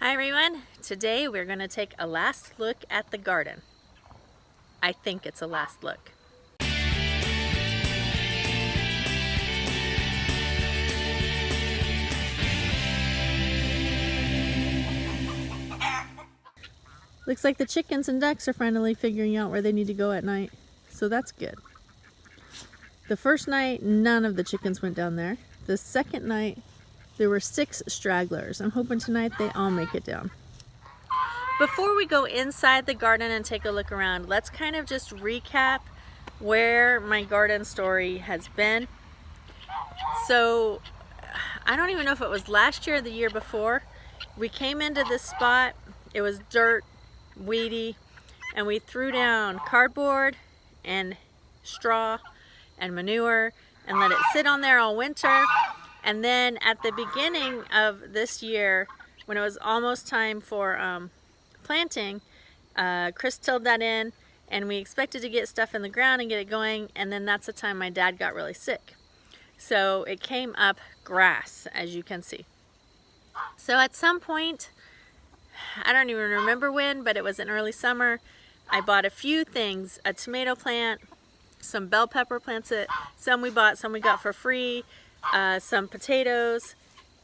Hi everyone, today we're going to take a last look at the garden. I think it's a last look. Looks like the chickens and ducks are finally figuring out where they need to go at night, so that's good. The first night, none of the chickens went down there. The second night, there were 6 stragglers. I'm hoping tonight they all make it down. Before we go inside the garden and take a look around, let's kind of just recap where my garden story has been. So, I don't even know if it was last year or the year before. We came into this spot, it was dirt, weedy, and we threw down cardboard and straw and manure and let it sit on there all winter. And then at the beginning of this year, when it was almost time for planting, Chris tilled that in, and we expected to get stuff in the ground and get it going, and then that's the time my dad got really sick. So it came up grass, as you can see. So at some point, I don't even remember when, but it was in early summer, I bought a few things: a tomato plant, some bell pepper plants, some we bought, some we got for free, some potatoes,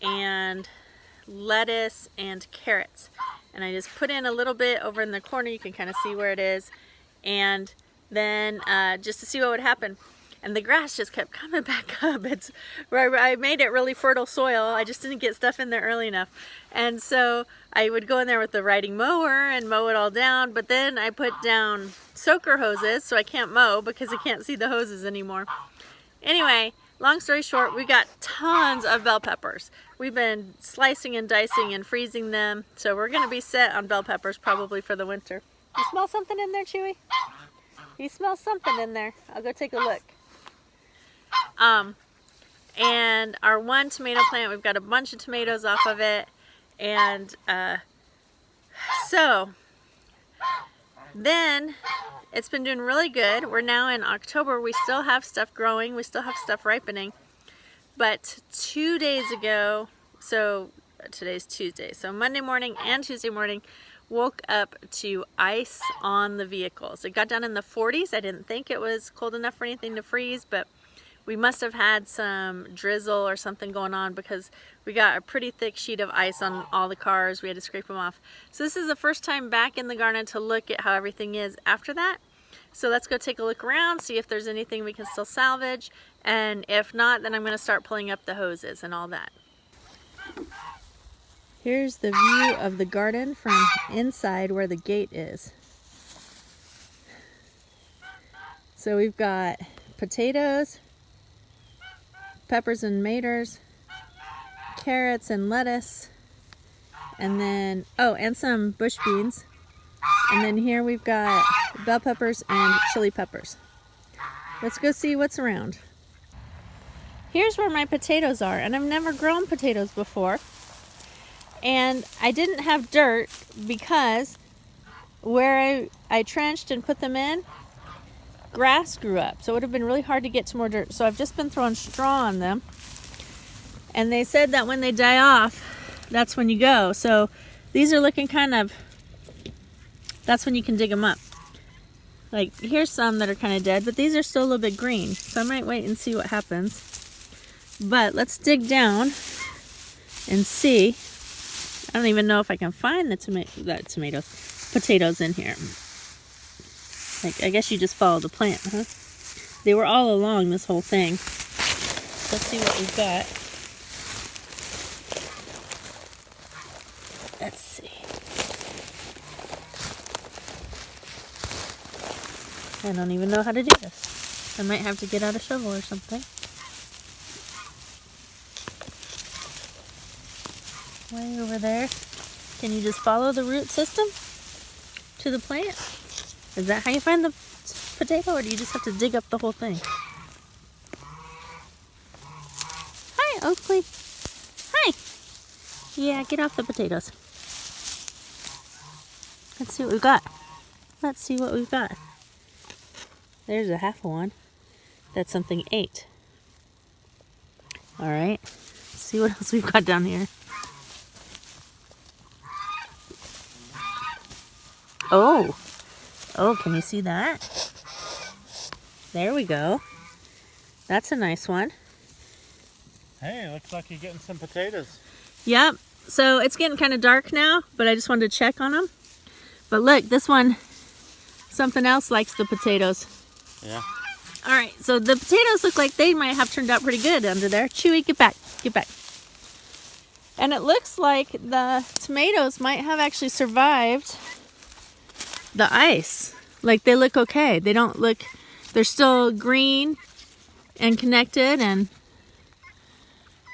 and lettuce and carrots. And I just put in a little bit over in the corner, you can kind of see where it is, and then just to see what would happen. And the grass just kept coming back up. It's where I made it really fertile soil. I just didn't get stuff in there early enough. And so I would go in there with the riding mower and mow it all down, but then I put down soaker hoses so I can't mow because I can't see the hoses anymore. Anyway, long story short, we got tons of bell peppers. We've been slicing and dicing and freezing them, so we're going to be set on bell peppers probably for the winter. You smell something in there, Chewy? You smell something in there. I'll go take a look. And our one tomato plant, we've got a bunch of tomatoes off of it, and so then it's been doing really good. We're now in October. We still have stuff growing. We still have stuff ripening. But 2 days ago, so today's Tuesday, so Monday morning and Tuesday morning, woke up to ice on the vehicles. It got down in the 40s. I didn't think it was cold enough for anything to freeze, but we must have had some drizzle or something going on because we got a pretty thick sheet of ice on all the cars. We had to scrape them off. So this is the first time back in the garden to look at how everything is after that. So let's go take a look around, see if there's anything we can still salvage. And if not, then I'm going to start pulling up the hoses and all that. Here's the view of the garden from inside where the gate is. So we've got potatoes, peppers and maters, carrots and lettuce, and then, oh, and some bush beans. And then here we've got bell peppers and chili peppers. Let's go see what's around. Here's where my potatoes are, and I've never grown potatoes before. And I didn't have dirt because where I trenched and put them in, grass grew up, so it would have been really hard to get to more dirt. So I've just been throwing straw on them, and they said that when they die off, that's when you go. So these are looking kind of, that's when you can dig them up. Like here's some that are kind of dead, but these are still a little bit green, so I might wait and see what happens. But let's dig down and see. I don't even know if I can find the potatoes in here. Like, I guess you just follow the plant, huh? They were all along this whole thing. Let's see what we've got. Let's see. I don't even know how to do this. I might have to get out a shovel or something. Way over there. Can you just follow the root system to the plant? Is that how you find the potato, or do you just have to dig up the whole thing? Hi, Oakley. Hi. Yeah, get off the potatoes. Let's see what we've got. Let's see what we've got. There's a half of one. That's something 8. All right. Let's see what else we've got down here. Oh, can you see that? There we go. That's a nice one. Hey, looks like you're getting some potatoes. Yep. So it's getting kind of dark now, but I just wanted to check on them. But look, this one, something else likes the potatoes. Yeah. All right, so the potatoes look like they might have turned out pretty good under there. Chewy, get back, get back. And it looks like the tomatoes might have actually survived the ice. Like they look okay. They don't look, they're still green and connected and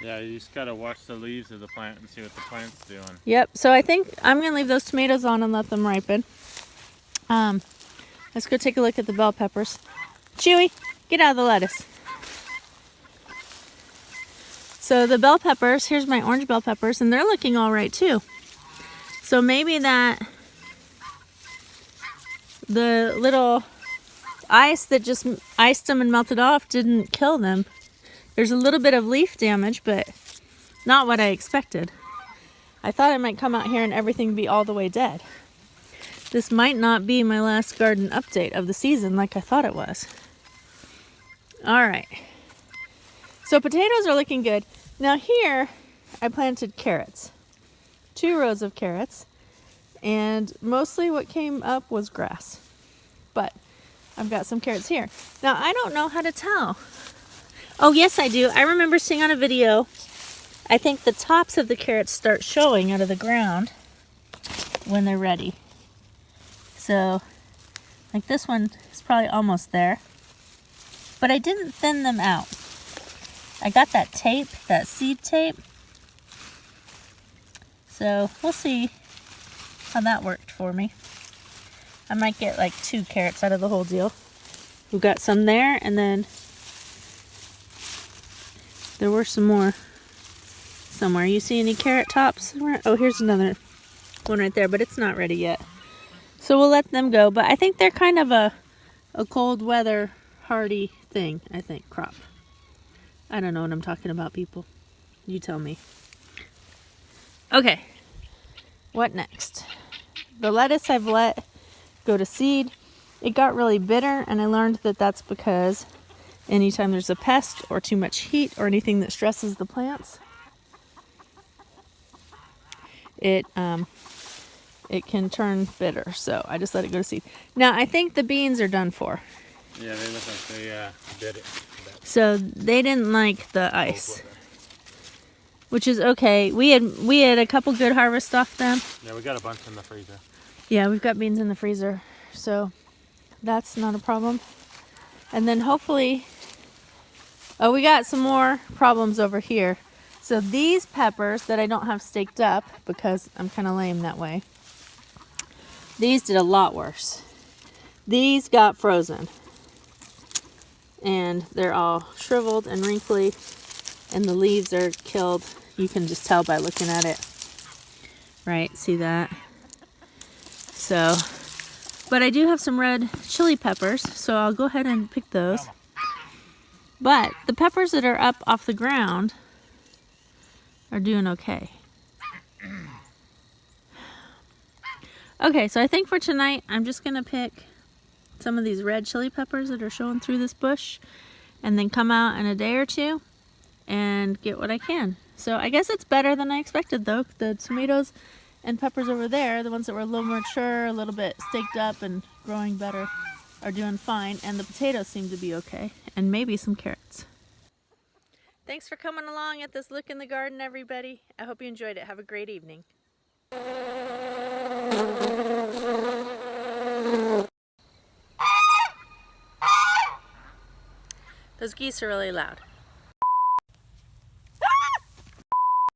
Yeah, you just gotta watch the leaves of the plant and see what the plant's doing. yep, so I think I'm gonna leave those tomatoes on and let them ripen. Let's go take a look at the bell peppers. Chewy, get out of the lettuce. So the bell peppers, here's my orange bell peppers, and they're looking all right too. So maybe that the little ice that just iced them and melted off didn't kill them. There's a little bit of leaf damage, but not what I expected. I thought I might come out here and everything be all the way dead. This might not be my last garden update of the season like I thought it was. All right. So potatoes are looking good. Now here, I planted carrots. 2 rows of carrots. And mostly what came up was grass. But I've got some carrots here. Now I don't know how to tell. Oh yes I do. I remember seeing on a video, I think the tops of the carrots start showing out of the ground when they're ready. So, like this one is probably almost there. But I didn't thin them out. I got that tape, that seed tape. So we'll see how that worked for me. I might get like 2 carrots out of the whole deal. We've got some there, and then there were some more somewhere. You see any carrot tops? Oh, here's another one right there, but it's not ready yet. So we'll let them go. But I think they're kind of a cold weather hardy thing, I think, crop. I don't know what I'm talking about, people. You tell me. Okay, what next? The lettuce I've let go to seed. It got really bitter, and I learned that that's because anytime there's a pest or too much heat or anything that stresses the plants, it can turn bitter. So I just let it go to seed. Now I think the beans are done for. Yeah, they look like they did it. So they didn't like the ice, which is okay. We had a couple good harvests off them. Yeah, we got a bunch in the freezer. Yeah, we've got beans in the freezer, so that's not a problem. And then hopefully, oh, we got some more problems over here. So these peppers that I don't have staked up because I'm kind of lame that way, these did a lot worse. These got frozen. And they're all shriveled and wrinkly, and the leaves are killed. You can just tell by looking at it. Right, see that? So, but I do have some red chili peppers, so I'll go ahead and pick those. But the peppers that are up off the ground are doing okay. Okay, so I think for tonight, I'm just gonna pick some of these red chili peppers that are showing through this bush, and then come out in a day or 2 and get what I can. So I guess it's better than I expected though. The tomatoes and peppers over there, the ones that were a little more mature, a little bit staked up and growing better, are doing fine, and the potatoes seem to be okay, and maybe some carrots. Thanks for coming along at this look in the garden, everybody. I hope you enjoyed it. Have a great evening. Those geese are really loud.